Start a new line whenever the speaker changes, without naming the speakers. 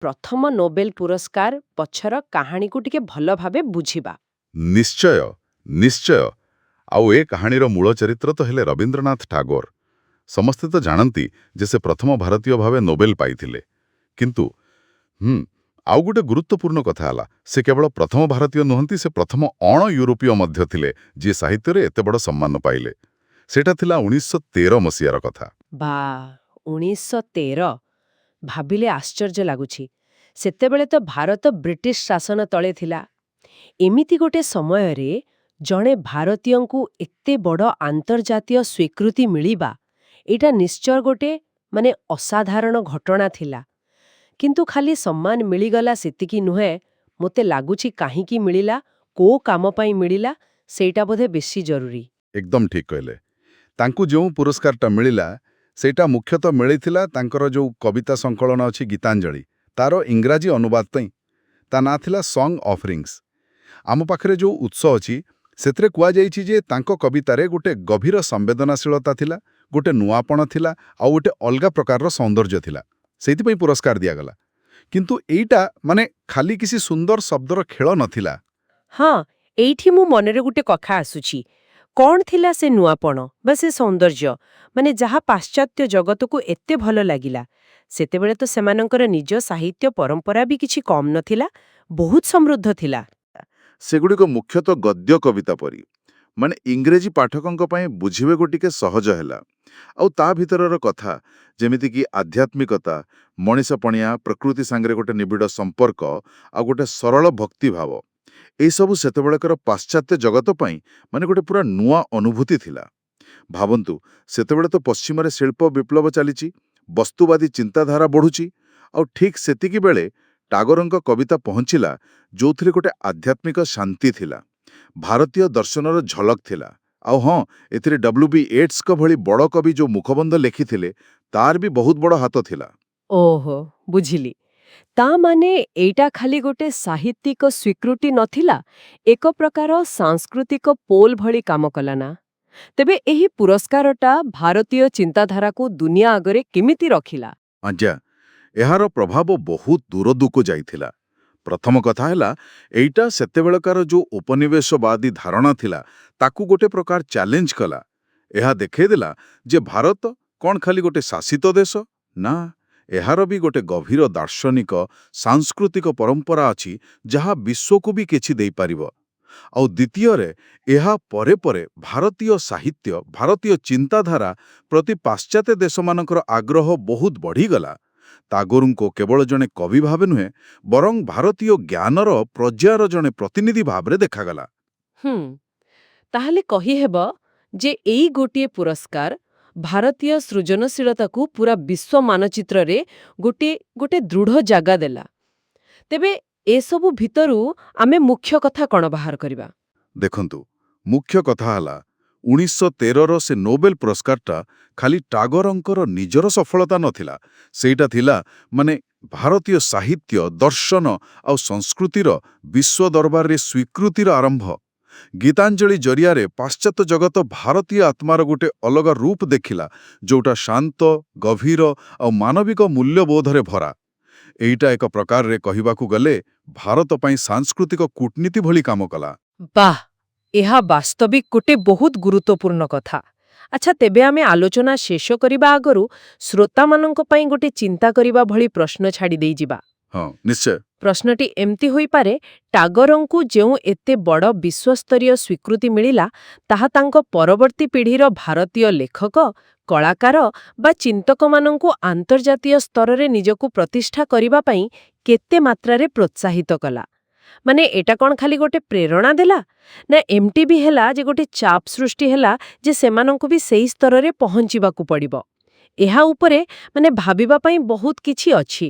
ପ୍ରଥମ ନୋବେଲ ପୁରସ୍କାର ପଛର କାହାଣୀକୁ ଟିକେ ଭଲ ଭାବେ ବୁଝିବା।
ନିଶ୍ଚୟ ନିଶ୍ଚୟ। ଆଉ ଏ କାହାଣୀର ମୂଳ ଚରିତ୍ର ତ ହେଲେ ରବୀନ୍ଦ୍ରନାଥ ଟାଗୋର। ସମସ୍ତେ ତ ଜାଣନ୍ତି ଯେ ସେ ପ୍ରଥମ ଭାରତୀୟ ଭାବେ ନୋବେଲ ପାଇଥିଲେ। କିନ୍ତୁ ଆଉ ଗୋଟେ ଗୁରୁତ୍ୱପୂର୍ଣ୍ଣ କଥା ହେଲା, ସେ କେବଳ ପ୍ରଥମ ଭାରତୀୟ ନୁହନ୍ତି, ସେ ପ୍ରଥମ ଅଣ ୟୁରୋପୀୟ ମଧ୍ୟ ଥିଲେ ଯିଏ ସାହିତ୍ୟରେ ଏତେ ବଡ଼ ସମ୍ମାନ ପାଇଲେ। ସେଇଟା ଥିଲା 1913 ମସିହାର କଥା।
ବା 1913 ଭାବିଲେ ଆଶ୍ଚର୍ଯ୍ୟ ଲାଗୁଛି। ସେତେବେଳେ ତ ଭାରତ ବ୍ରିଟିଶ ଶାସନ ତଳେ ଥିଲା। ଏମିତି ଗୋଟେ ସମୟରେ ଜଣେ ଭାରତୀୟଙ୍କୁ ଏତେ ବଡ଼ ଆନ୍ତର୍ଜାତୀୟ ସ୍ୱୀକୃତି ମିଳିବା, ଏଇଟା ନିଶ୍ଚୟ ଗୋଟେ ଅସାଧାରଣ ଘଟଣା ଥିଲା। କିନ୍ତୁ ଖାଲି ସମ୍ମାନ ମିଳିଗଲା ସେତିକି ନୁହେଁ, ମୋତେ ଲାଗୁଛି କାହିଁକି ମିଳିଲା, କୋଉ କାମ ପାଇଁ ମିଳିଲା, ସେଇଟା ବୋଧେ ବେଶୀ ଜରୁରୀ।
ଏକଦମ ଠିକ୍ କହିଲେ। ତାଙ୍କୁ ଯେଉଁ ପୁରସ୍କାରଟା ମିଳିଲା, ସେଇଟା ମୁଖ୍ୟତଃ ମିଳିଥିଲା ତାଙ୍କର ଯେଉଁ କବିତା ସଂକଳନ ଅଛି ଗୀତାଞ୍ଜଳି, ତାର ଇଂରାଜୀ ଅନୁବାଦ ପାଇଁ। ତା ନାଁ ଥିଲା ସଙ୍ଗ ଅଫରିଂସ୍। ଆମ ପାଖରେ ଯେଉଁ ଉତ୍ସ ଅଛି, ସେଥିରେ କୁହାଯାଇଛି ଯେ ତାଙ୍କ କବିତାରେ ଗୋଟେ ଗଭୀର ସମ୍ବେଦନଶୀଳତା ଥିଲା, ଗୋଟେ ନୂଆପଣ ଥିଲା, ଆଉ ଗୋଟେ ଅଲଗା ପ୍ରକାରର ସୌନ୍ଦର୍ଯ୍ୟ ଥିଲା। ସେଇଥିପାଇଁ ପୁରସ୍କାର ଦିଆଗଲା। କିନ୍ତୁ ଏଇଟା ଖାଲି କିଛି ସୁନ୍ଦର ଶବ୍ଦର ଖେଳ ନଥିଲା।
ହଁ, ଏଇଠି ମୋ ମନରେ ଗୋଟେ କଥା ଆସୁଛି। କଣ ଥିଲା ସେ ନୂଆପଣ ବା ସେ ସୌନ୍ଦର୍ଯ୍ୟ, ଯାହା ପାଶ୍ଚାତ୍ୟ ଜଗତକୁ ଏତେ ଭଲ ଲାଗିଲା? ସେତେବେଳେ ତ ସେମାନଙ୍କର ନିଜ ସାହିତ୍ୟ ପରମ୍ପରା ବି କିଛି କମ୍ ନଥିଲା, ବହୁତ ସମୃଦ୍ଧ ଥିଲା।
ସେଗୁଡ଼ିକ ମୁଖ୍ୟତଃ ଗଦ୍ୟ କବିତା ପରି, ଇଂରେଜୀ ପାଠକଙ୍କ ପାଇଁ ବୁଝିବାକୁ ଟିକେ ସହଜ ହେଲା। ଆଉ ତା ଭିତରର କଥା, ଯେମିତିକି ଆଧ୍ୟାତ୍ମିକତା, ମଣିଷପଣିଆ, ପ୍ରକୃତି ସାଙ୍ଗରେ ଗୋଟେ ନିବିଡ଼ ସମ୍ପର୍କ, ଆଉ ଗୋଟେ ସରଳ ଭକ୍ତିଭାବ, ଏଇସବୁ ସେତେବେଳେଙ୍କର ପାଶ୍ଚାତ୍ୟ ଜଗତ ପାଇଁ ଗୋଟେ ପୁରା ନୂଆ ଅନୁଭୂତି ଥିଲା। ଭାବନ୍ତୁ, ସେତେବେଳେ ତ ପଶ୍ଚିମରେ ଶିଳ୍ପ ବିପ୍ଳବ ଚାଲିଛି, ବସ୍ତୁବାଦୀ ଚିନ୍ତାଧାରା ବଢ଼ୁଛି, ଆଉ ଠିକ୍ ସେତିକି ବେଳେ ଟାଗୋରଙ୍କ କବିତା ପହଞ୍ଚିଲା, ଯୋଉଥିରେ ଗୋଟେ ଆଧ୍ୟାତ୍ମିକ ଶାନ୍ତି ଥିଲା, ଭାରତୀୟ ଦର୍ଶନର ଝଲକ ଥିଲା। ଆଉ ହଁ, ଏଥିରେ W.B. yeatsଙ୍କ ଭଳି ବଡ଼ କବି ଯେଉଁ ମୁଖବନ୍ଧ ଲେଖିଥିଲେ, ତାର ବି ବହୁତ ବଡ଼ ହାତ ଥିଲା।
ଓହୋ, ବୁଝିଲି। ତା ମାନେ ଏଇଟା ଖାଲି ଗୋଟେ ସାହିତ୍ୟିକ ସ୍ୱୀକୃତି ନଥିଲା, ଏକ ପ୍ରକାର ସାଂସ୍କୃତିକ ପୋଲ୍ ଭଳି କାମ କଲା ନା? ତେବେ ଏହି ପୁରସ୍କାରଟା ଭାରତୀୟ ଚିନ୍ତାଧାରାକୁ ଦୁନିଆ ଆଗରେ କେମିତି ରଖିଲା?
ଆଜ୍ଞା, ଏହାର ପ୍ରଭାବ ବହୁତ ଦୂରଦୂକୁ ଯାଇଥିଲା। ପ୍ରଥମ କଥା ହେଲା, ଏଇଟା ସେତେବେଳକାର ଯେଉଁ ଉପନିବେଶବାଦୀ ଧାରଣା ଥିଲା, ତାକୁ ଗୋଟେ ପ୍ରକାର ଚ୍ୟାଲେଞ୍ଜ କଲା। ଏହା ଦେଖେଇଦେଲା ଯେ ଭାରତ କ'ଣ ଖାଲି ଗୋଟେ ଶାସିତ ଦେଶ? ନା, ଏହାର ବି ଗୋଟେ ଗଭୀର ଦାର୍ଶନିକ, ସାଂସ୍କୃତିକ ପରମ୍ପରା ଅଛି, ଯାହା ବିଶ୍ୱକୁ ବି କିଛି ଦେଇପାରିବ। ଆଉ ଦ୍ୱିତୀୟରେ, ଏହା ପରେ ପରେ ଭାରତୀୟ ସାହିତ୍ୟ, ଭାରତୀୟ ଚିନ୍ତାଧାରା ପ୍ରତି ପାଶ୍ଚାତ୍ୟ ଦେଶମାନଙ୍କର ଆଗ୍ରହ ବହୁତ ବଢ଼ିଗଲା। ଟାଗୋରଙ୍କୁ କେବଳ ଜଣେ କବି ଭାବେ ନୁହେଁ, ବରଂ ଭାରତୀୟ ଜ୍ଞାନର ପର୍ଯ୍ୟାୟର ଜଣେ ପ୍ରତିନିଧି ଭାବରେ ଦେଖାଗଲା।
ତାହେଲେ କହିହେବ ଯେ ଏଇ ଗୋଟିଏ ପୁରସ୍କାର ଭାରତୀୟ ସୃଜନଶୀଳତାକୁ ପୁରା ବିଶ୍ୱ ମାନଚିତ୍ରରେ ଗୋଟେ ଦୃଢ଼ ଜାଗା ଦେଲା। ତେବେ ଏସବୁ ଭିତରୁ ଆମେ ମୁଖ୍ୟ କଥା କ'ଣ ବାହାର କରିବା?
ଦେଖନ୍ତୁ, ମୁଖ୍ୟ କଥା ହେଲା, 1913ର ସେ ନୋବେଲ ପୁରସ୍କାରଟା ଖାଲି ଟାଗୋରଙ୍କର ନିଜର ସଫଳତା ନଥିଲା। ସେଇଟା ଥିଲା ଭାରତୀୟ ସାହିତ୍ୟ, ଦର୍ଶନ ଆଉ ସଂସ୍କୃତିର ବିଶ୍ୱ ଦରବାରରେ ସ୍ୱୀକୃତିର ଆରମ୍ଭ। ଗୀତାଞ୍ଜଳି ଜରିଆରେ ପାଶ୍ଚାତ୍ୟ ଜଗତ ଭାରତୀୟ ଆତ୍ମାର ଗୋଟେ ଅଲଗା ରୂପ ଦେଖିଲା, ଯୋଉଟା ଶାନ୍ତ, ଗଭୀର ଆଉ ମାନବିକ ମୂଲ୍ୟବୋଧରେ ଭରା। ଏଇଟା ଏକ ପ୍ରକାରରେ କହିବାକୁ ଗଲେ ଭାରତ ପାଇଁ ସାଂସ୍କୃତିକ କୂଟନୀତି ଭଳି କାମ କଲା।
ବାଃ, ଏହା ବାସ୍ତବିକ ଗୋଟେ ବହୁତ ଗୁରୁତ୍ୱପୂର୍ଣ୍ଣ କଥା। ଆଚ୍ଛା, ତେବେ ଆମେ ଆଲୋଚନା ଶେଷ କରିବା ଆଗରୁ ଶ୍ରୋତାମାନଙ୍କ ପାଇଁ ଗୋଟେ ଚିନ୍ତା କରିବା ଭଳି ପ୍ରଶ୍ନ ଛାଡ଼ି ଦେଇଯିବା।
ହଁ, ନିଶ୍ଚୟ।
ପ୍ରଶ୍ନଟି ଏମିତି ହୋଇପାରେ, ଟାଗୋରଙ୍କୁ ଯେଉଁ ଏତେ ବଡ଼ ବିଶ୍ୱସ୍ତରୀୟ ସ୍ୱୀକୃତି ମିଳିଲା, ତାହା ତାଙ୍କ ପରବର୍ତ୍ତୀ ପିଢ଼ିର ଭାରତୀୟ ଲେଖକ, କଳାକାର ବା ଚିନ୍ତକମାନଙ୍କୁ ଆନ୍ତର୍ଜାତୀୟ ସ୍ତରରେ ନିଜକୁ ପ୍ରତିଷ୍ଠା କରିବା ପାଇଁ କେତେ ମାତ୍ରାରେ ପ୍ରୋତ୍ସାହିତ କଲା? ଏଟା କ'ଣ ଖାଲି ଗୋଟେ ପ୍ରେରଣା ଦେଲା, ନା ଏମିତି ବି ହେଲା ଯେ ଗୋଟେ ଚାପ ସୃଷ୍ଟି ହେଲା ଯେ ସେମାନଙ୍କୁ ବି ସେଇ ସ୍ତରରେ ପହଞ୍ଚିବାକୁ ପଡ଼ିବ? ଏହା ଉପରେ ଭାବିବା ପାଇଁ ବହୁତ କିଛି ଅଛି।